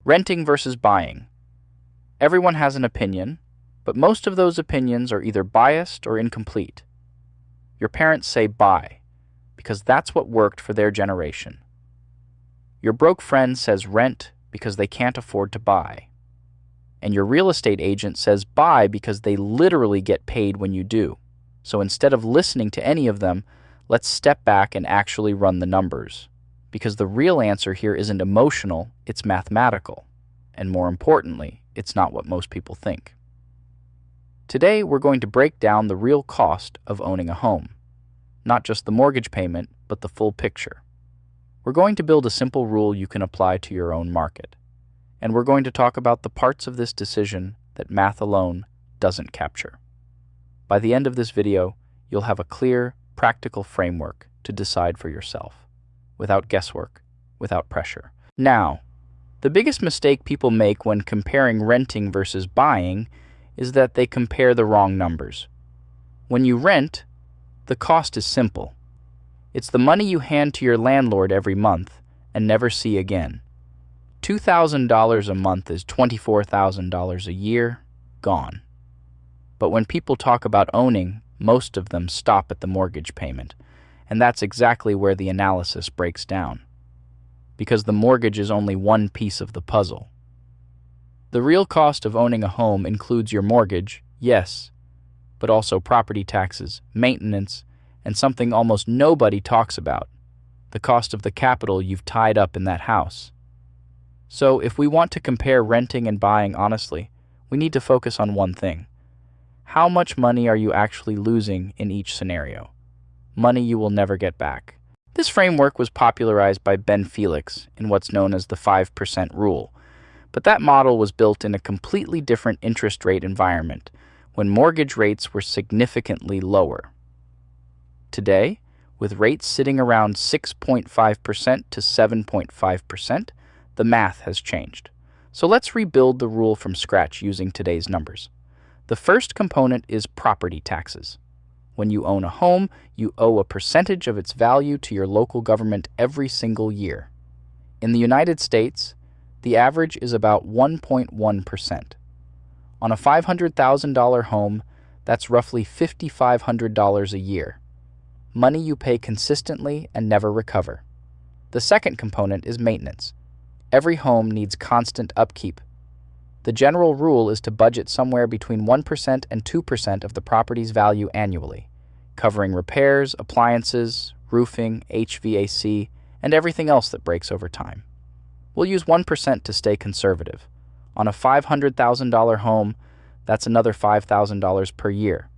Renting versus buying. Everyone has an opinion, but most of those opinions are either biased or incomplete. Your parents say buy, because that's what worked for their generation. Your broke friend says rent because they can't afford to buy. And your real estate agent says buy because they literally get paid when you do. So instead of listening to any of them, let's step back and actually run the numbers. Because the real answer here isn't emotional, it's mathematical. And more importantly, it's not what most people think. Today, we're going to break down the real cost of owning a home. Not just the mortgage payment, but the full picture. We're going to build a simple rule you can apply to your own market. And we're going to talk about the parts of this decision that math alone doesn't capture. By the end of this video, you'll have a clear, practical framework to decide for yourself, without guesswork, without pressure. Now, the biggest mistake people make when comparing renting versus buying is that they compare the wrong numbers. When you rent, the cost is simple. It's the money you hand to your landlord every month and never see again. $2,000 a month is $24,000 a year, gone. But when people talk about owning, most of them stop at the mortgage payment, and that's exactly where the analysis breaks down. Because the mortgage is only one piece of the puzzle. The real cost of owning a home includes your mortgage, yes, but also property taxes, maintenance, and something almost nobody talks about, the cost of the capital you've tied up in that house. So if we want to compare renting and buying honestly, we need to focus on one thing. How much money are you actually losing in each scenario? Money you will never get back. This framework was popularized by Ben Felix in what's known as the 5% rule, but that model was built in a completely different interest rate environment when mortgage rates were significantly lower. Today, with rates sitting around 6.5% to 7.5%, the math has changed. So let's rebuild the rule from scratch using today's numbers. The first component is property taxes. When you own a home, you owe a percentage of its value to your local government every single year. In the United States, the average is about 1.1%. On a $500,000 home, that's roughly $5,500 a year. Money you pay consistently and never recover. The second component is maintenance. Every home needs constant upkeep. The general rule is to budget somewhere between 1% and 2% of the property's value annually, covering repairs, appliances, roofing, HVAC, and everything else that breaks over time. We'll use 1% to stay conservative. On a $500,000 home, that's another $5,000 per year.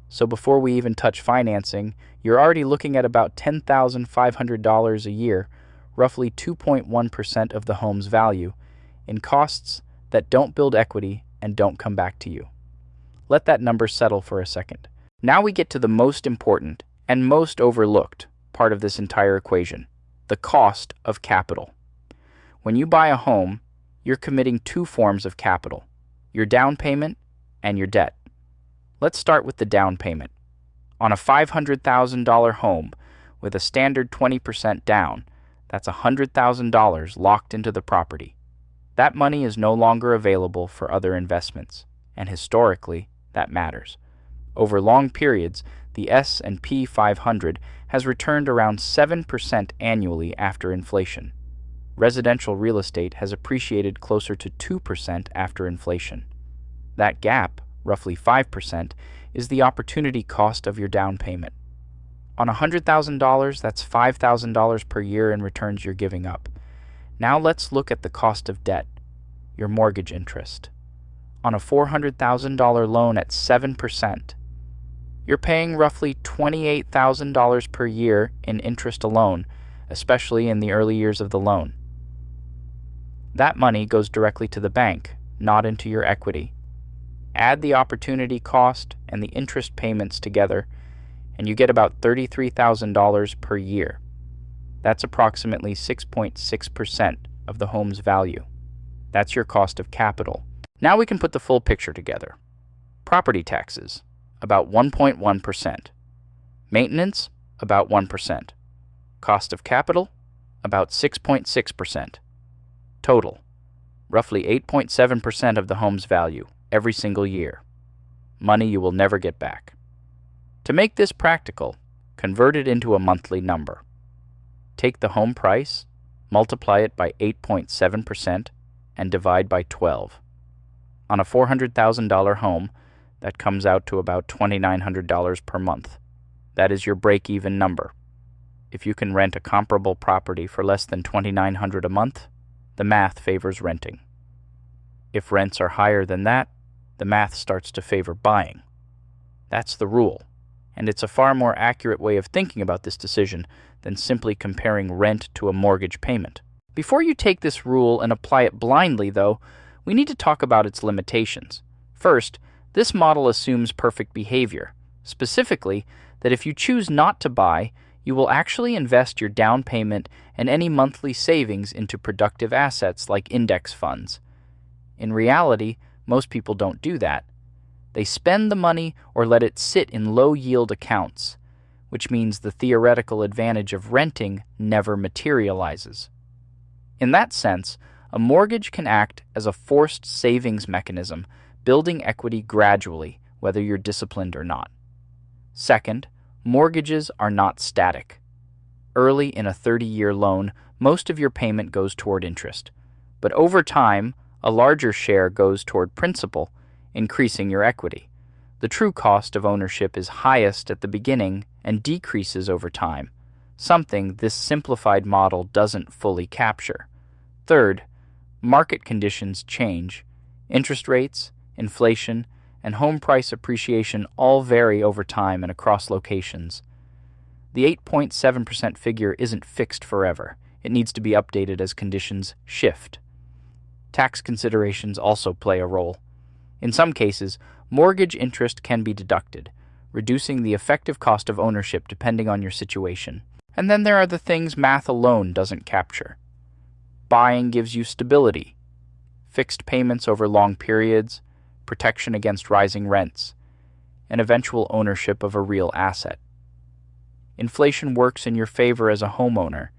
So before we even touch financing, you're already looking at about $10,500 a year, roughly 2.1% of the home's value, in costs that don't build equity and don't come back to you. Let that number settle for a second. Now we get to the most important and most overlooked part of this entire equation, the cost of capital. When you buy a home, you're committing two forms of capital, your down payment and your debt. Let's start with the down payment. On a $500,000 home with a standard 20% down, that's $100,000 locked into the property. That money is no longer available for other investments, and historically, that matters. Over long periods, the S&P 500 has returned around 7% annually after inflation. Residential real estate has appreciated closer to 2% after inflation. That gap, roughly 5%, is the opportunity cost of your down payment. On $100,000, that's $5,000 per year in returns you're giving up. Now let's look at the cost of debt, your mortgage interest. On a $400,000 loan at 7%, you're paying roughly $28,000 per year in interest alone, especially in the early years of the loan. That money goes directly to the bank, not into your equity. Add the opportunity cost and the interest payments together, and you get about $33,000 per year. That's approximately 6.6% of the home's value. That's your cost of capital. Now we can put the full picture together. Property taxes, about 1.1%. Maintenance, about 1%. Cost of capital, about 6.6%. Total, roughly 8.7% of the home's value, every single year. Money you will never get back. To make this practical, convert it into a monthly number. Take the home price, multiply it by 8.7%, and divide by 12. On a $400,000 home, that comes out to about $2,900 per month. That is your break-even number. If you can rent a comparable property for less than $2,900 a month, the math favors renting. If rents are higher than that, the math starts to favor buying. That's the rule, and it's a far more accurate way of thinking about this decision than simply comparing rent to a mortgage payment. Before you take this rule and apply it blindly, though, we need to talk about its limitations. First, this model assumes perfect behavior, specifically that if you choose not to buy, you will actually invest your down payment and any monthly savings into productive assets like index funds. In reality, most people don't do that. They spend the money or let it sit in low-yield accounts, which means the theoretical advantage of renting never materializes. In that sense, a mortgage can act as a forced savings mechanism, building equity gradually, whether you're disciplined or not. Second, mortgages are not static. Early in a 30-year loan, most of your payment goes toward interest, but over time, a larger share goes toward principal, increasing your equity. The true cost of ownership is highest at the beginning and decreases over time, something this simplified model doesn't fully capture. Third, market conditions change. Interest rates, inflation, and home price appreciation all vary over time and across locations. The 8.7% figure isn't fixed forever. It needs to be updated as conditions shift. Tax considerations also play a role. In some cases, mortgage interest can be deducted, reducing the effective cost of ownership depending on your situation. And then there are the things math alone doesn't capture. Buying gives you stability, fixed payments over long periods, protection against rising rents, and eventual ownership of a real asset. Inflation works in your favor as a homeowner,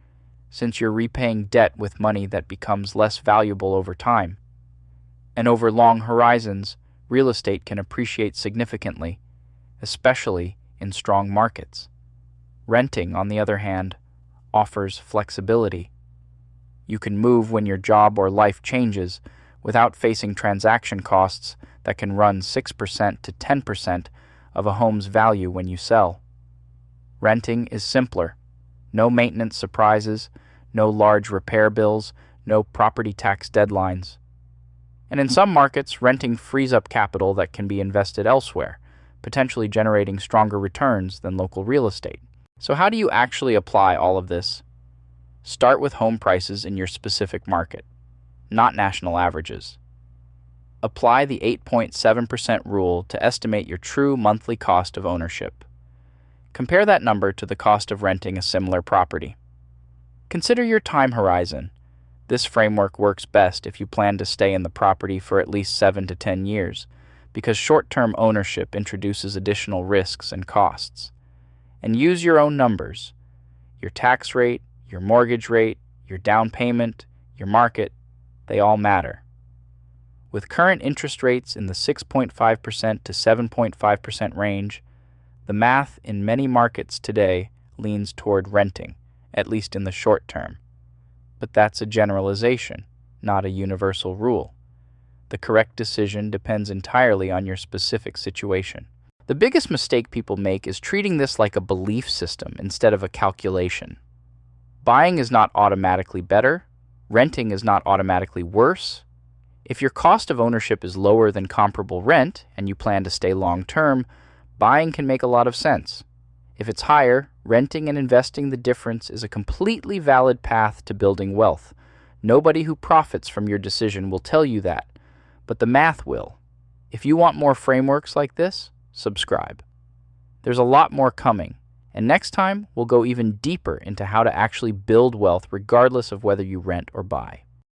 since you're repaying debt with money that becomes less valuable over time. And over long horizons, real estate can appreciate significantly, especially in strong markets. Renting, on the other hand, offers flexibility. You can move when your job or life changes without facing transaction costs that can run 6% to 10% of a home's value when you sell. Renting is simpler. No maintenance surprises, no large repair bills, no property tax deadlines. And in some markets, renting frees up capital that can be invested elsewhere, potentially generating stronger returns than local real estate. So how do you actually apply all of this? Start with home prices in your specific market, not national averages. Apply the 8.7% rule to estimate your true monthly cost of ownership. Compare that number to the cost of renting a similar property. Consider your time horizon. This framework works best if you plan to stay in the property for at least 7 to 10 years, because short-term ownership introduces additional risks and costs. And use your own numbers. Your tax rate, your mortgage rate, your down payment, your market, they all matter. With current interest rates in the 6.5% to 7.5% range, the math in many markets today leans toward renting, at least in the short term. But that's a generalization, not a universal rule. The correct decision depends entirely on your specific situation. The biggest mistake people make is treating this like a belief system instead of a calculation. Buying is not automatically better. Renting is not automatically worse. If your cost of ownership is lower than comparable rent and you plan to stay long-term, buying can make a lot of sense. If it's higher, renting and investing the difference is a completely valid path to building wealth. Nobody who profits from your decision will tell you that, but the math will. If you want more frameworks like this, subscribe. There's a lot more coming, and next time we'll go even deeper into how to actually build wealth regardless of whether you rent or buy.